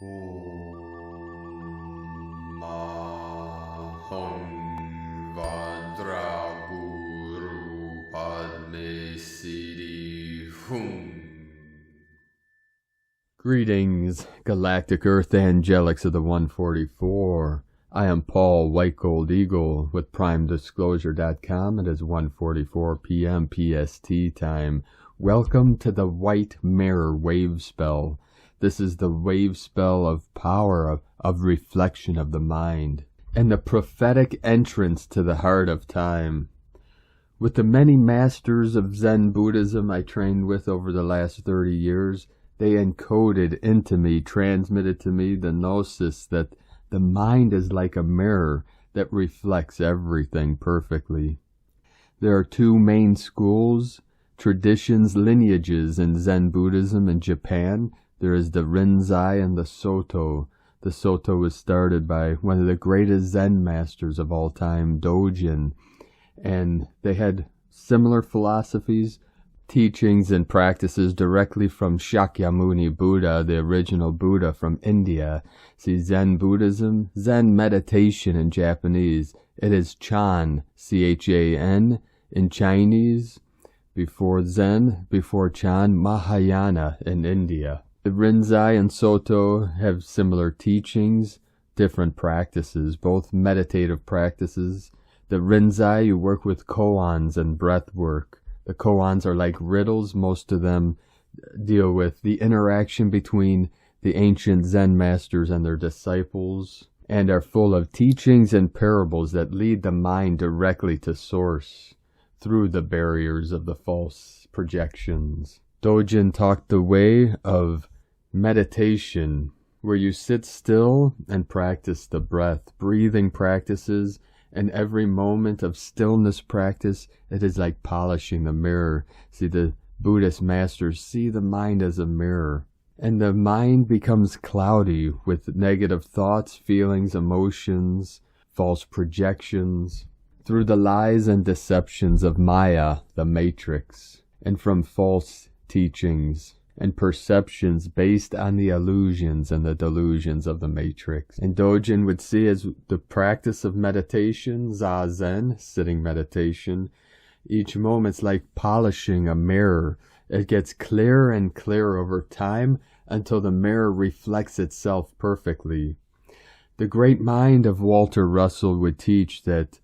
Om Maham Vadra Guru Padme Siddhi Hum. Greetings, Galactic Earth Angelics of the 144. I am Paul White Gold Eagle with PrimeDisclosure.com. It is 1:44 p.m. PST time. Welcome to the White Mirror Wavespell. This is the Wavespell of power, of reflection of the mind, and the prophetic entrance to the heart of time. With the many masters of Zen Buddhism I trained with over the last 30 years, they encoded into me, transmitted to me the gnosis that the mind is like a mirror that reflects everything perfectly. There are two main schools, traditions, lineages in Zen Buddhism in Japan. There is the Rinzai and the Soto. The Soto was started by one of the greatest Zen masters of all time, Dogen, and they had similar philosophies, teachings, and practices directly from Shakyamuni Buddha, the original Buddha from India. See, Zen Buddhism, Zen meditation in Japanese, it is Chan, C-H-A-N, in Chinese. Before Zen, before Chan, Mahayana in India. The Rinzai and Soto have similar teachings, different practices, both meditative practices. The Rinzai, you work with koans and breath work. The koans are like riddles. Most of them deal with the interaction between the ancient Zen masters and their disciples, and are full of teachings and parables that lead the mind directly to source through the barriers of the false projections. Dogen taught the way of meditation, where you sit still and practice the breath, breathing practices, and every moment of stillness practice, it is like polishing the mirror. See, the Buddhist masters see the mind as a mirror, and the mind becomes cloudy with negative thoughts, feelings, emotions, false projections, through the lies and deceptions of Maya, the matrix, and from false teachings and perceptions based on the illusions and the delusions of the matrix. And Dogen would see as the practice of meditation, Zazen, sitting meditation, each moment's like polishing a mirror. It gets clearer and clearer over time until the mirror reflects itself perfectly. The great mind of Walter Russell would teach that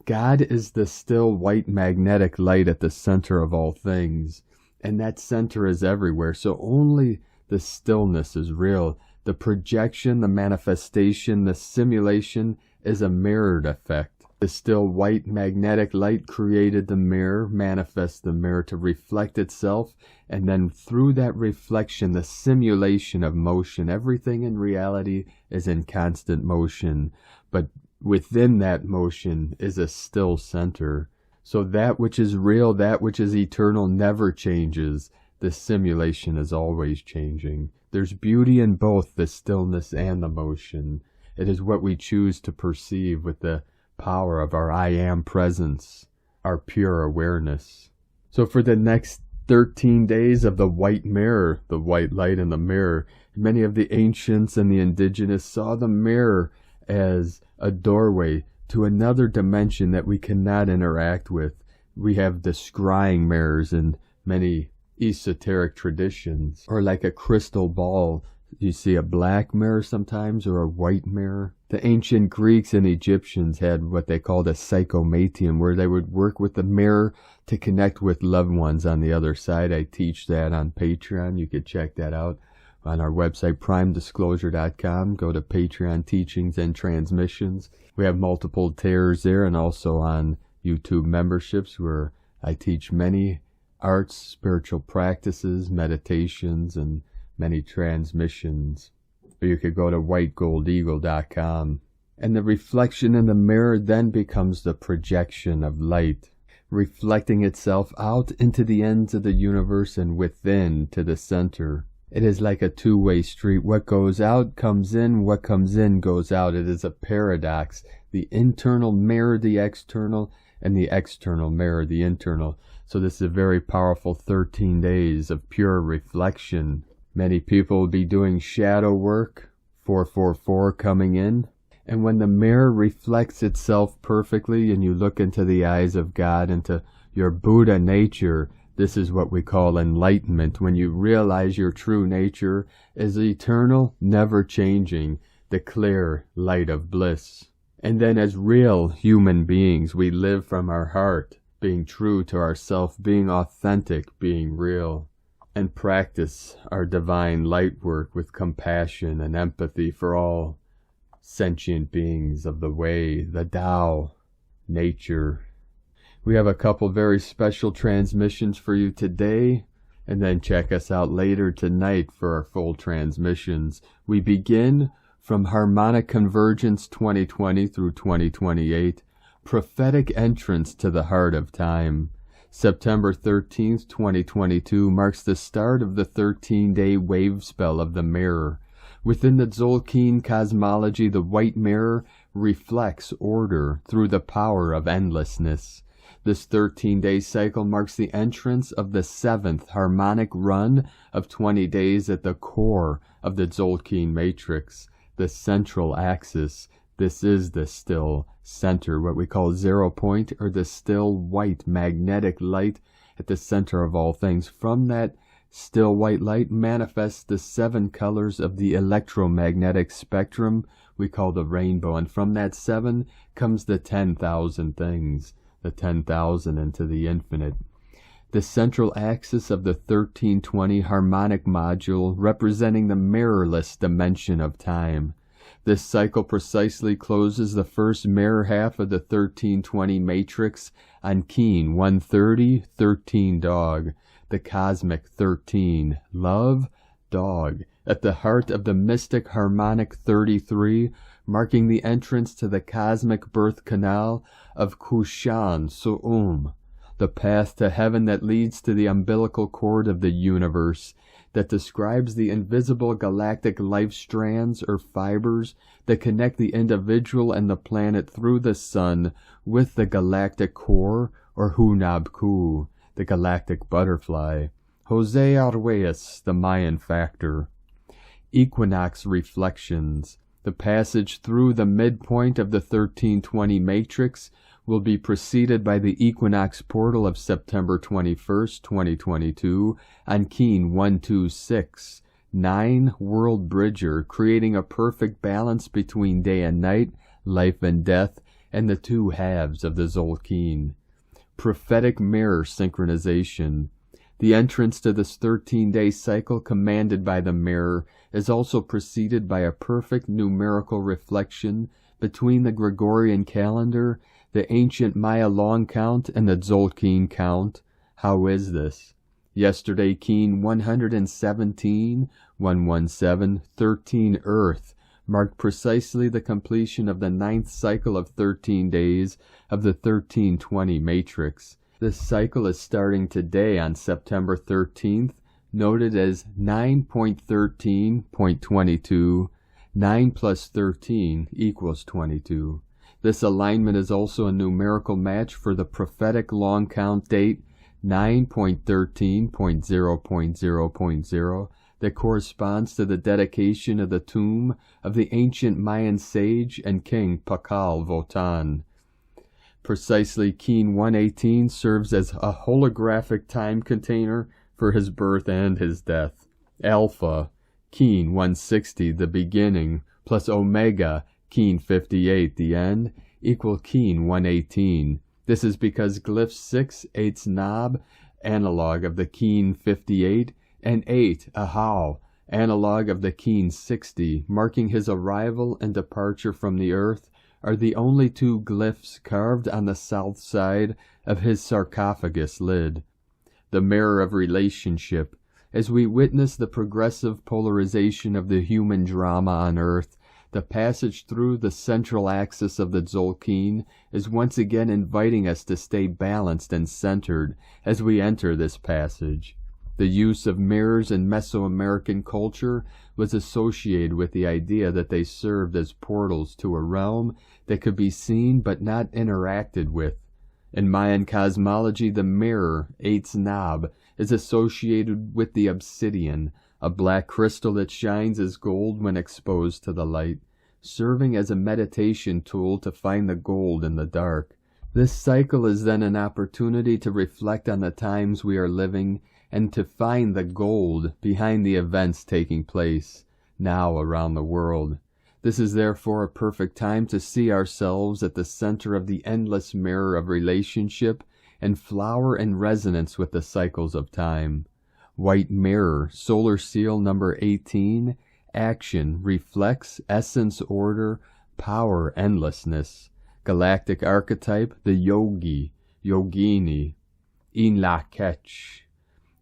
God is the still white magnetic light at the center of all things. And that center is everywhere, so only the stillness is real. The projection, the manifestation, the simulation is a mirrored effect. The still white magnetic light created the mirror, manifests the mirror to reflect itself, and then through that reflection, the simulation of motion. Everything in reality is in constant motion, but within that motion is a still center. So that which is real, that which is eternal, never changes. The simulation is always changing. There's beauty in both the stillness and the motion. It is what we choose to perceive with the power of our I Am presence, our pure awareness. So for the next 13 days of the white mirror, the white light in the mirror, many of the ancients and the indigenous saw the mirror as a doorway to another dimension that we cannot interact with. We have the scrying mirrors in many esoteric traditions, or like a crystal ball. You see a black mirror sometimes, or a white mirror. The ancient Greeks and Egyptians had what they called a psychomatium, where they would work with the mirror to connect with loved ones on the other side. I teach that on Patreon. You could check that out on our website, PrimeDisclosure.com. Go to Patreon Teachings and Transmissions. We have multiple tiers there, and also on YouTube memberships, where I teach many arts, spiritual practices, meditations, and many transmissions. Or you could go to whitegoldeagle.com. And the reflection in the mirror then becomes the projection of light, reflecting itself out into the ends of the universe and within to the center. It is like a two-way street. What goes out comes in, what comes in goes out. It is a paradox. The internal mirror the external, and the external mirror the internal. So this is a very powerful 13 days of pure reflection. Many people will be doing shadow work, 444 coming in. And when the mirror reflects itself perfectly and you look into the eyes of God, into your Buddha nature, this is what we call enlightenment, when you realize your true nature is eternal, never changing, the clear light of bliss. And then as real human beings, we live from our heart, being true to ourself, being authentic, being real, and practice our divine light work with compassion and empathy for all sentient beings of the way, the Tao, nature. We have a couple very special transmissions for you today, and then check us out later tonight for our full transmissions. We begin from Harmonic Convergence 2020 through 2028, Prophetic Entrance to the Heart of Time. September 13th, 2022 marks the start of the 13-day Wavespell of the Mirror. Within the Tzolk'in cosmology, the white mirror reflects order through the power of endlessness. This 13-day cycle marks the entrance of the 7th harmonic run of 20 days at the core of the Tzolk'in matrix, the central axis. This is the still center, what we call 0 point, or the still white magnetic light at the center of all things. From that still white light manifests the 7 colors of the electromagnetic spectrum we call the rainbow, and from that 7 comes the 10,000 things, the 10,000 into the infinite. The central axis of the 1320 harmonic module representing the mirrorless dimension of time. This cycle precisely closes the first mirror half of the 1320 matrix on Keen 130, 13 dog, the cosmic 13, love, dog, at the heart of the mystic harmonic 33, marking the entrance to the cosmic birth canal of Kushan Su'um, the path to heaven that leads to the umbilical cord of the universe, that describes the invisible galactic life strands or fibers that connect the individual and the planet through the sun with the galactic core, or Hunab-Ku, the galactic butterfly. Jose Arguelles, the Mayan factor. Equinox reflections. The passage through the midpoint of the 1320 matrix will be preceded by the equinox portal of September 21st, 2022, on Keen 126, 9 World Bridger, creating a perfect balance between day and night, life and death, and the two halves of the Tzolk'in. Prophetic mirror synchronization. The entrance to this 13-day cycle commanded by the mirror is also preceded by a perfect numerical reflection between the Gregorian calendar, the ancient Maya long count, and the Tzolk'in count. How is this? Yesterday, Keen 117, 117, 13 Earth marked precisely the completion of the 9th cycle of 13 days of the 1320 matrix. This cycle is starting today on September 13th, noted as 9.13.22. 9 plus 13 equals 22. This alignment is also a numerical match for the prophetic long count date 9.13.0.0.0 that corresponds to the dedication of the tomb of the ancient Mayan sage and king Pakal Votan. Precisely, Keen 118 serves as a holographic time container for his birth and his death. Alpha, Keen 160, the beginning, plus Omega, Keen 58, the end, equal Keen 118. This is because glyph 6, 8's knob, analog of the Keen 58, and 8, Ahau, analog of the Keen 60, marking his arrival and departure from the earth, are the only 2 glyphs carved on the south side of his sarcophagus lid. The mirror of relationship. As we witness the progressive polarization of the human drama on earth, the passage through the central axis of the Tzolk'in is once again inviting us to stay balanced and centered as we enter this passage. The use of mirrors in Mesoamerican culture was associated with the idea that they served as portals to a realm that could be seen but not interacted with. In Mayan cosmology, the mirror, 8's knob, is associated with the obsidian, a black crystal that shines as gold when exposed to the light, serving as a meditation tool to find the gold in the dark. This cycle is then an opportunity to reflect on the times we are living and to find the gold behind the events taking place now around the world. This is therefore a perfect time to see ourselves at the center of the endless mirror of relationship and flower in resonance with the cycles of time. White mirror, solar seal number 18, action, reflects, essence, order, power, endlessness. Galactic archetype, the yogi, yogini, Inla-Ketch.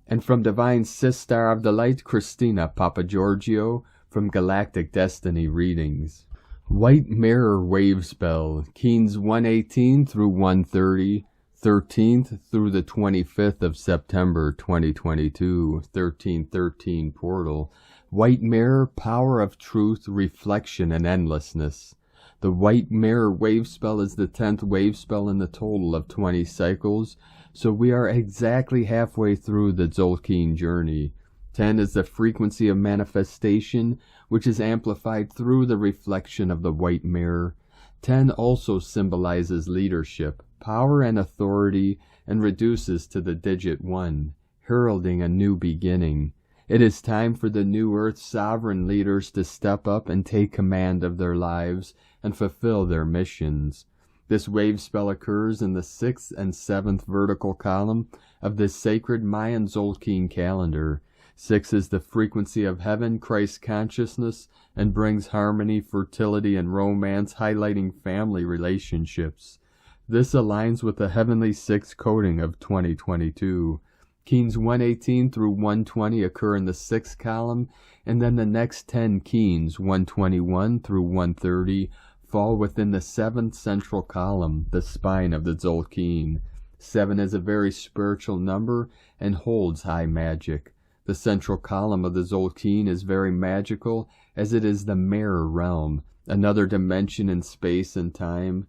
And from Divine Sistar of the Light, Christina Papagiorgio, from Galactic Destiny Readings. White Mirror Wavespell, Keens 118 through 130, 13th through the 25th of September 2022, 1313 portal. White Mirror, power of truth, reflection, and endlessness. The White Mirror Wavespell is the 10th Wavespell in the total of 20 cycles, so we are exactly halfway through the Tzolk'in journey. 10 is the frequency of manifestation, which is amplified through the reflection of the White Mirror. 10 also symbolizes leadership, power, and authority, and reduces to the digit 1, heralding a new beginning. It is time for the new Earth sovereign leaders to step up and take command of their lives and fulfill their missions. This wave spell occurs in the 6th and 7th vertical column of the sacred Mayan Tzolk'in calendar. 6 is the frequency of heaven, Christ consciousness, and brings harmony, fertility, and romance, highlighting family relationships. This aligns with the heavenly 6 coding of 2022. Keens 118 through 120 occur in the 6th column, and then the next 10 Keens, 121 through 130, fall within the 7th central column, the spine of the Tzolk'in. 7 is a very spiritual number and holds high magic. The central column of the Tzolk'in is very magical, as it is the mirror realm, another dimension in space and time.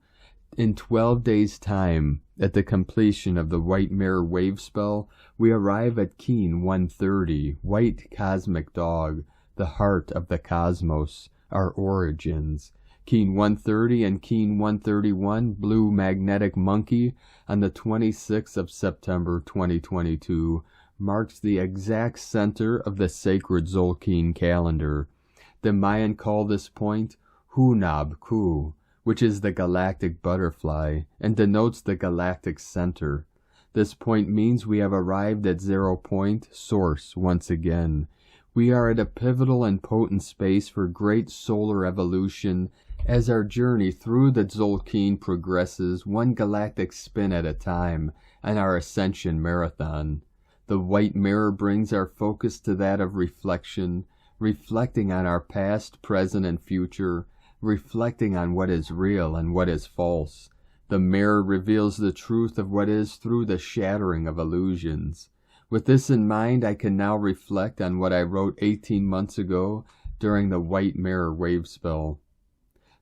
In 12 days' time, at the completion of the White Mirror wave spell, we arrive at Keen 130, White Cosmic Dog, the heart of the cosmos, our origins. Keen 130 and Keen 131, Blue Magnetic Monkey, on the 26th of September 2022, marks the exact center of the sacred Tzolk'in calendar. The Mayan call this point Hunab Ku, which is the galactic butterfly, and denotes the galactic center. This point means we have arrived at 0 point, source, once again. We are at a pivotal and potent space for great solar evolution as our journey through the Tzolk'in progresses one galactic spin at a time on our ascension marathon. The White Mirror brings our focus to that of reflection, reflecting on our past, present, and future, reflecting on what is real and what is false. The mirror reveals the truth of what is through the shattering of illusions. With this in mind, I can now reflect on what I wrote 18 months ago during the White Mirror wave spell.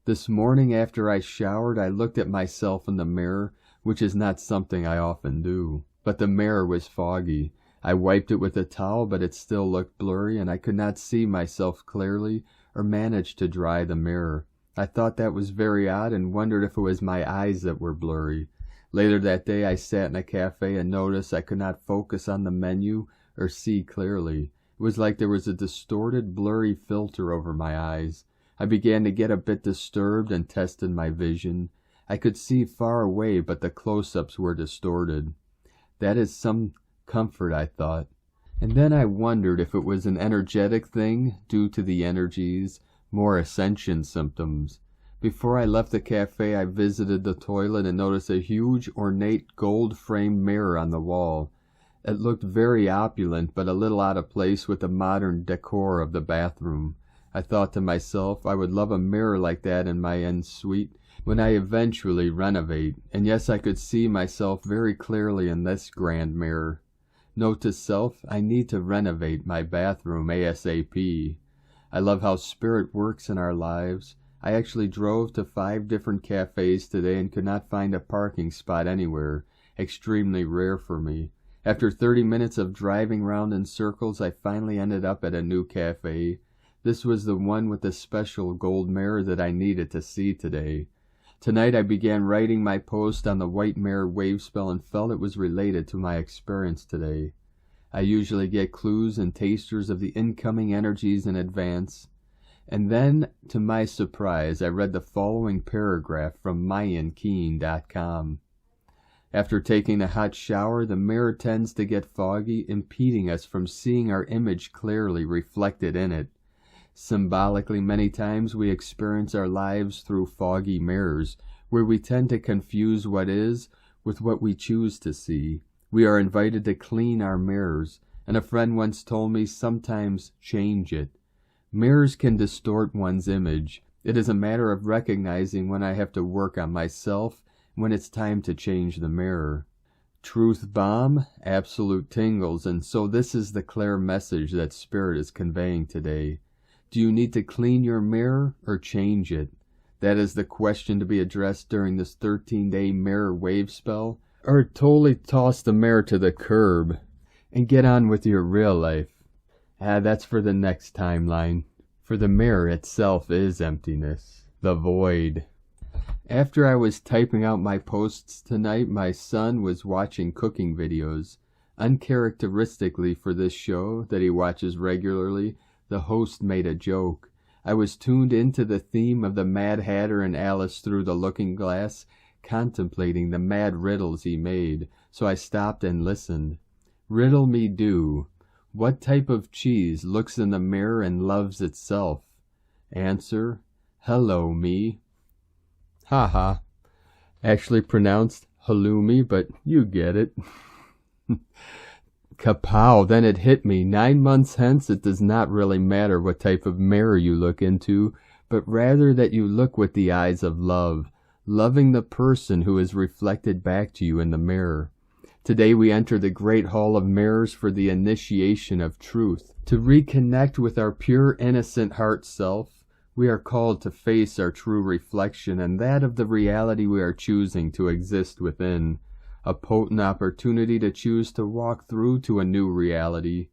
This morning after I showered, I looked at myself in the mirror, which is not something I often do. But the mirror was foggy. I wiped it with a towel, but it still looked blurry, and I could not see myself clearly or manage to dry the mirror. I thought that was very odd and wondered if it was my eyes that were blurry. Later that day I sat in a cafe and noticed I could not focus on the menu or see clearly. It was like there was a distorted, blurry filter over my eyes. I began to get a bit disturbed and tested my vision. I could see far away, but the close-ups were distorted. That is some comfort, I thought. And then I wondered if it was an energetic thing due to the energies, more ascension symptoms. Before I left the cafe, I visited the toilet and noticed a huge, ornate, gold-framed mirror on the wall. It looked very opulent, but a little out of place with the modern decor of the bathroom. I thought to myself, I would love a mirror like that in my en-suite when I eventually renovate, and yes, I could see myself very clearly in this grand mirror. Note to self, I need to renovate my bathroom ASAP. I love how spirit works in our lives. I actually drove to 5 different cafes today and could not find a parking spot anywhere, extremely rare for me. After 30 minutes of driving round in circles, I finally ended up at a new cafe. This was the one with the special gold mirror that I needed to see today. Tonight I began writing my post on the white mirror Wavespell and felt it was related to my experience today. I usually get clues and tasters of the incoming energies in advance. And then, to my surprise, I read the following paragraph from MayanKeen.com. After taking a hot shower, the mirror tends to get foggy, impeding us from seeing our image clearly reflected in it. Symbolically, many times we experience our lives through foggy mirrors, where we tend to confuse what is with what we choose to see. We are invited to clean our mirrors, and a friend once told me sometimes change it. Mirrors can distort one's image. It is a matter of recognizing when I have to work on myself, when it's time to change the mirror. Truth bomb, absolute tingles, and so this is the clear message that Spirit is conveying today. Do you need to clean your mirror or change it? That is the question to be addressed during this 13-day mirror wave spell, or totally toss the mirror to the curb and get on with your real life. That's for the next timeline, for the mirror itself is emptiness, the void. After I was typing out my posts tonight, my son was watching cooking videos. Uncharacteristically for this show that he watches regularly, the host made a joke. I was tuned into the theme of the Mad Hatter and Alice through the looking glass, contemplating the mad riddles he made, so I stopped and listened. Riddle me do. What type of cheese looks in the mirror and loves itself? Answer, hello me. Ha ha. Actually pronounced halloumi, but you get it. Kapow, then it hit me. 9 months hence, it does not really matter what type of mirror you look into, but rather that you look with the eyes of love, loving the person who is reflected back to you in the mirror. Today we enter the great hall of mirrors for the initiation of truth. To reconnect with our pure, innocent heart self, we are called to face our true reflection and that of the reality we are choosing to exist within. A potent opportunity to choose to walk through to a new reality.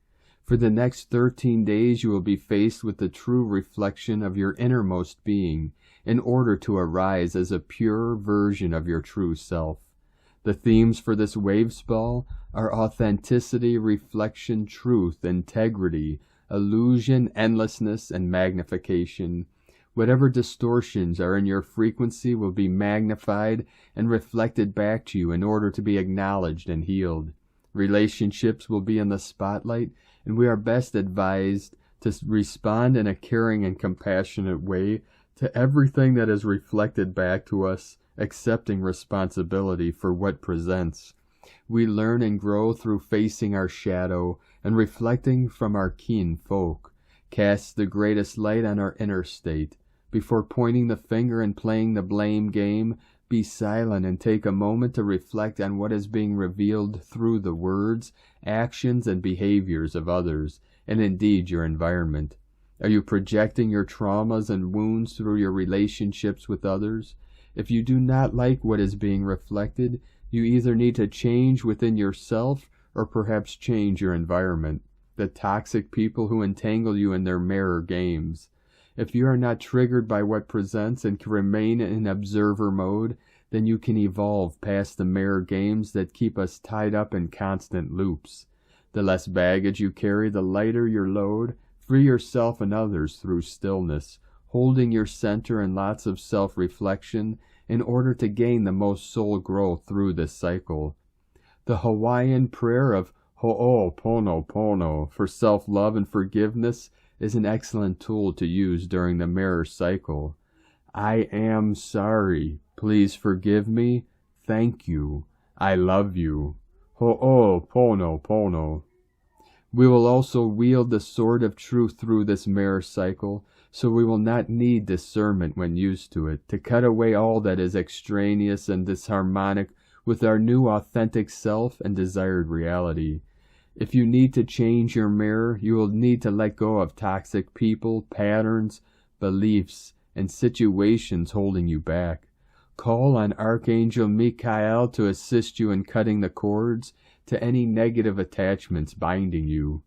For the next 13 days you will be faced with the true reflection of your innermost being in order to arise as a pure version of your true self. The themes for this wave spell are authenticity, reflection, truth, integrity, illusion, endlessness, and magnification. Whatever distortions are in your frequency will be magnified and reflected back to you in order to be acknowledged and healed. Relationships will be in the spotlight, and we are best advised to respond in a caring and compassionate way to everything that is reflected back to us, accepting responsibility for what presents. We learn and grow through facing our shadow and reflecting from our keen folk. Cast the greatest light on our inner state. Before pointing the finger and playing the blame game, be silent and take a moment to reflect on what is being revealed through the words, actions, and behaviors of others, and indeed your environment. Are you projecting your traumas and wounds through your relationships with others? If you do not like what is being reflected, you either need to change within yourself or perhaps change your environment. The toxic people who entangle you in their mirror games. If you are not triggered by what presents and can remain in observer mode, then you can evolve past the mirror games that keep us tied up in constant loops. The less baggage you carry, the lighter your load. Free yourself and others through stillness, holding your center and lots of self-reflection in order to gain the most soul growth through this cycle. The Hawaiian prayer of Ho'oponopono for self-love and forgiveness is an excellent tool to use during the mirror cycle. I am sorry. Please forgive me. Thank you. I love you. Ho'oponopono. We will also wield the sword of truth through this mirror cycle, so we will not need discernment when used to it, to cut away all that is extraneous and disharmonic with our new authentic self and desired reality. If you need to change your mirror, you will need to let go of toxic people, patterns, beliefs, and situations holding you back. Call on Archangel Michael to assist you in cutting the cords. to any negative attachments binding you.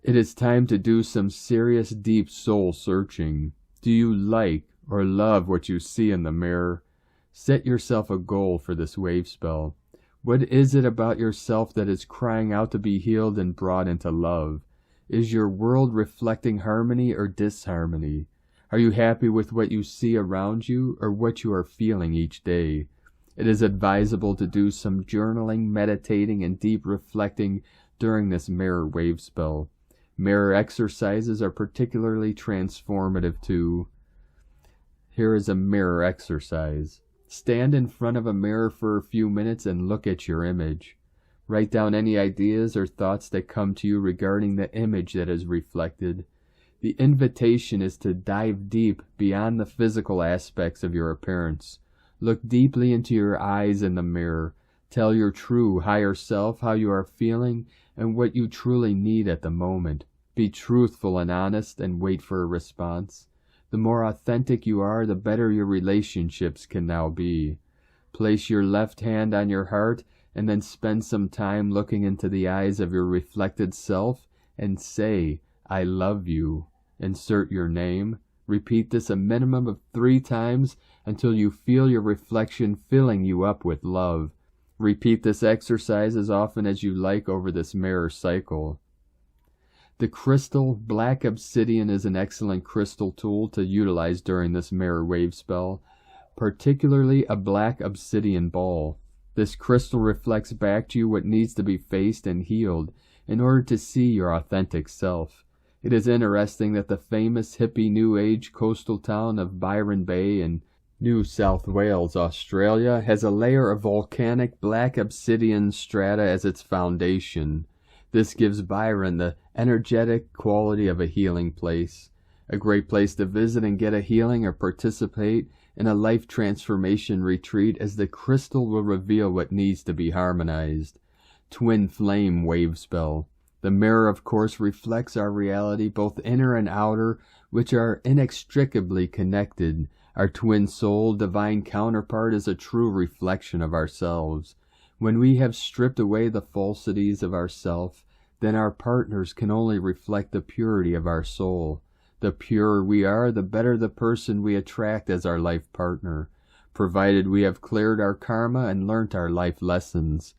It is time to do some serious deep soul searching. Do you like or love what you see in the mirror? Set yourself a goal for this Wavespell. What is it about yourself that is crying out to be healed and brought into love? Is your world reflecting harmony or disharmony? Are you happy with what you see around you or what you are feeling each day? It is advisable to do some journaling, meditating, and deep reflecting during this mirror Wavespell. Mirror exercises are particularly transformative too. Here is a mirror exercise. Stand in front of a mirror for a few minutes and look at your image. Write down any ideas or thoughts that come to you regarding the image that is reflected. The invitation is to dive deep beyond the physical aspects of your appearance. Look deeply into your eyes in the mirror. Tell your true, higher self how you are feeling and what you truly need at the moment. Be truthful and honest and wait for a response. The more authentic you are, the better your relationships can now be. Place your left hand on your heart and then spend some time looking into the eyes of your reflected self and say, I love you. Insert your name. Repeat this a minimum of 3 times until you feel your reflection filling you up with love. Repeat this exercise as often as you like over this mirror cycle. The crystal black obsidian is an excellent crystal tool to utilize during this mirror Wavespell, particularly a black obsidian ball. This crystal reflects back to you what needs to be faced and healed in order to see your authentic self. It is interesting that the famous hippie New Age coastal town of Byron Bay in New South Wales, Australia, has a layer of volcanic black obsidian strata as its foundation. This gives Byron the energetic quality of a healing place. A great place to visit and get a healing or participate in a life transformation retreat, as the crystal will reveal what needs to be harmonized. Twin Flame Wavespell. The mirror, of course, reflects our reality, both inner and outer, which are inextricably connected. Our twin soul, divine counterpart, is a true reflection of ourselves. When we have stripped away the falsities of ourself, then our partners can only reflect the purity of our soul. The purer we are, the better the person we attract as our life partner, provided we have cleared our karma and learnt our life lessons.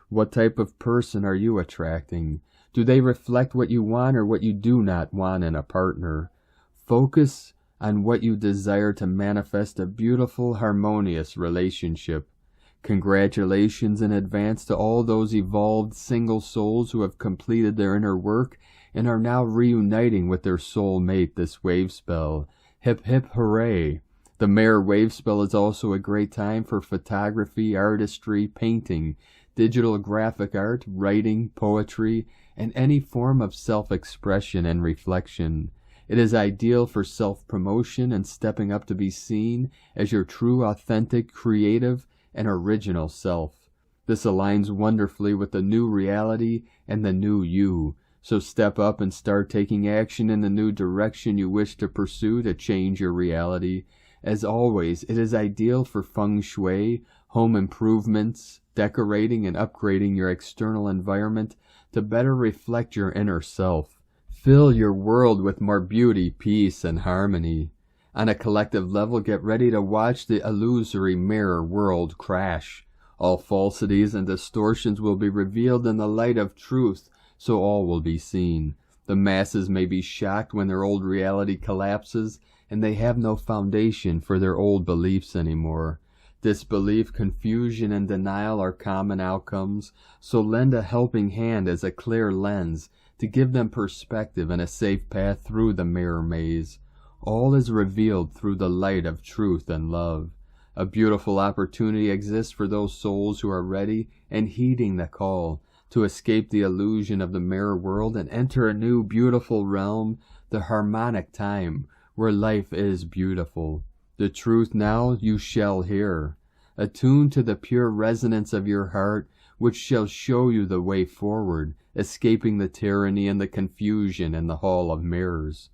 What type of person are you attracting? Do they reflect what you want or what you do not want in a partner? Focus on what you desire to manifest a beautiful, harmonious relationship. Congratulations in advance to all those evolved single souls who have completed their inner work and are now reuniting with their soul mate this Wavespell. Hip hip hooray! The mirror Wavespell is also a great time for photography, artistry, painting, digital graphic art, writing, poetry, and any form of self-expression and reflection. It is ideal for self-promotion and stepping up to be seen as your true, authentic, creative, and original self. This aligns wonderfully with the new reality and the new you. So step up and start taking action in the new direction you wish to pursue to change your reality. As always, it is ideal for feng shui, home improvements, decorating and upgrading your external environment to better reflect your inner self. Fill your world with more beauty, peace, and harmony. On a collective level, get ready to watch the illusory mirror world crash. All falsities and distortions will be revealed in the light of truth, so all will be seen. The masses may be shocked when their old reality collapses and they have no foundation for their old beliefs anymore. Disbelief, confusion, and denial are common outcomes, so lend a helping hand as a clear lens to give them perspective and a safe path through the mirror maze. All is revealed through the light of truth and love. A beautiful opportunity exists for those souls who are ready and heeding the call to escape the illusion of the mirror world and enter a new beautiful realm, the harmonic time, where life is beautiful. The truth now you shall hear. Attune to the pure resonance of your heart, which shall show you the way forward, escaping the tyranny and the confusion in the hall of mirrors.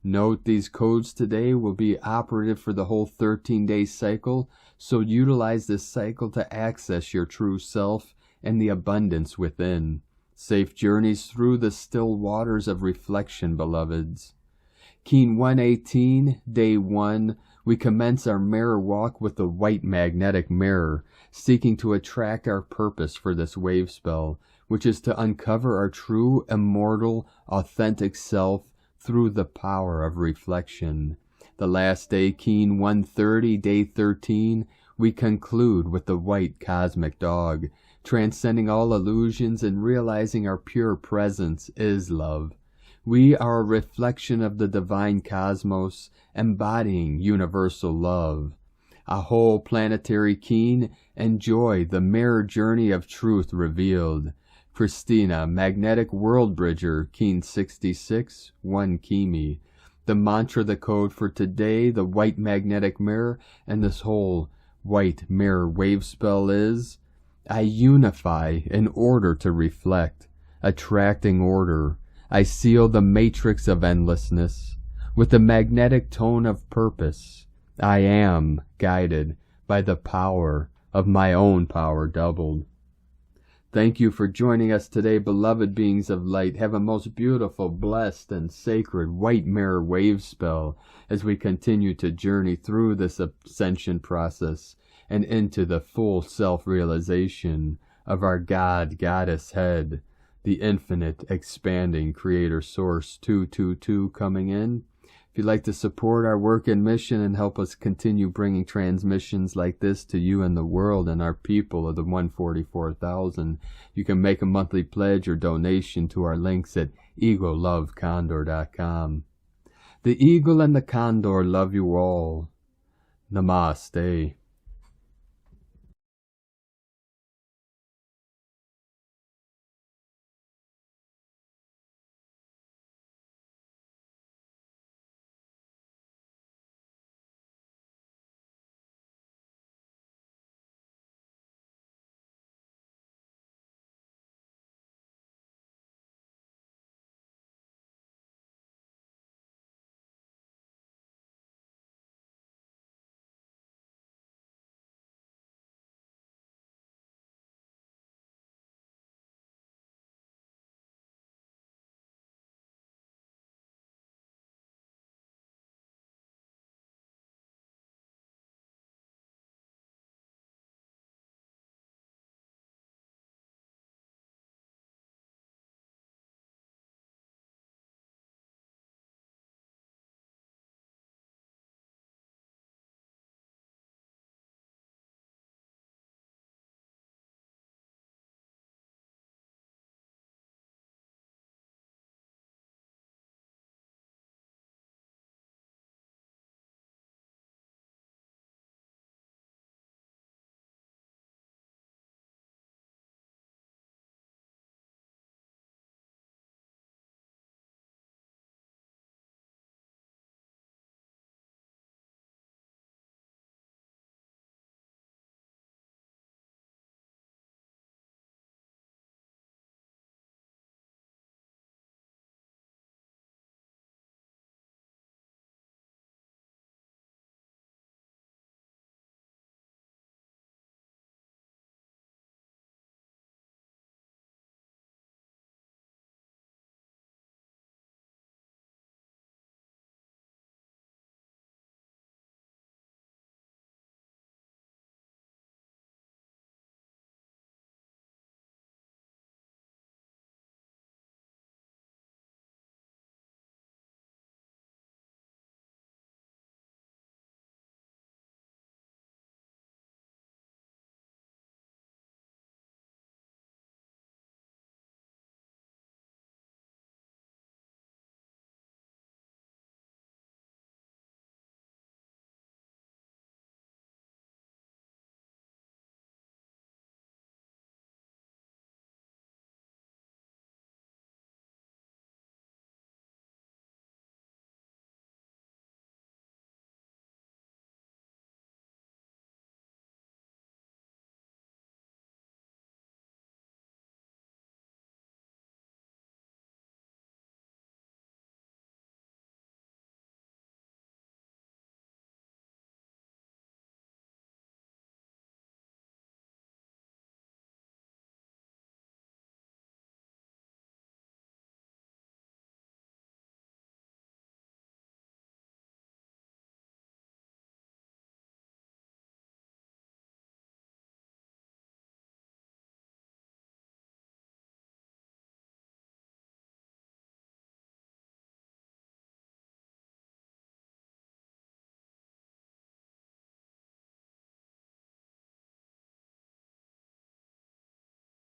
Note these codes today will be operative for the whole 13-day cycle, so utilize this cycle to access your true self and the abundance within. Safe journeys through the still waters of reflection, beloveds. Keen 118, Day 1, we commence our mirror walk with the white magnetic mirror, seeking to attract our purpose for this wave spell, which is to uncover our true, immortal, authentic self through the power of reflection. The last day, Keen 130, Day 13, we conclude with the white cosmic dog, transcending all illusions and realizing our pure presence is love. We are a reflection of the divine cosmos, embodying universal love. A whole planetary Keen, enjoy the mirror journey of truth revealed. Christina, Magnetic World Bridger, Keen 66, 1 Kimi. The mantra, the code for today, the white magnetic mirror, and this whole white mirror wave spell is, I unify in order to reflect, attracting order. I seal the matrix of endlessness with the magnetic tone of purpose. I am guided by the power of my own power doubled. Thank you for joining us today, beloved beings of light. Have a most beautiful, blessed, and sacred white mirror wave spell as we continue to journey through this ascension process and into the full self-realization of our God, Goddess head, the infinite, expanding Creator Source 222 coming in. If you'd like to support our work and mission and help us continue bringing transmissions like this to you and the world and our people of the 144,000, you can make a monthly pledge or donation to our links at egolovecondor.com. The eagle and the condor love you all. Namaste.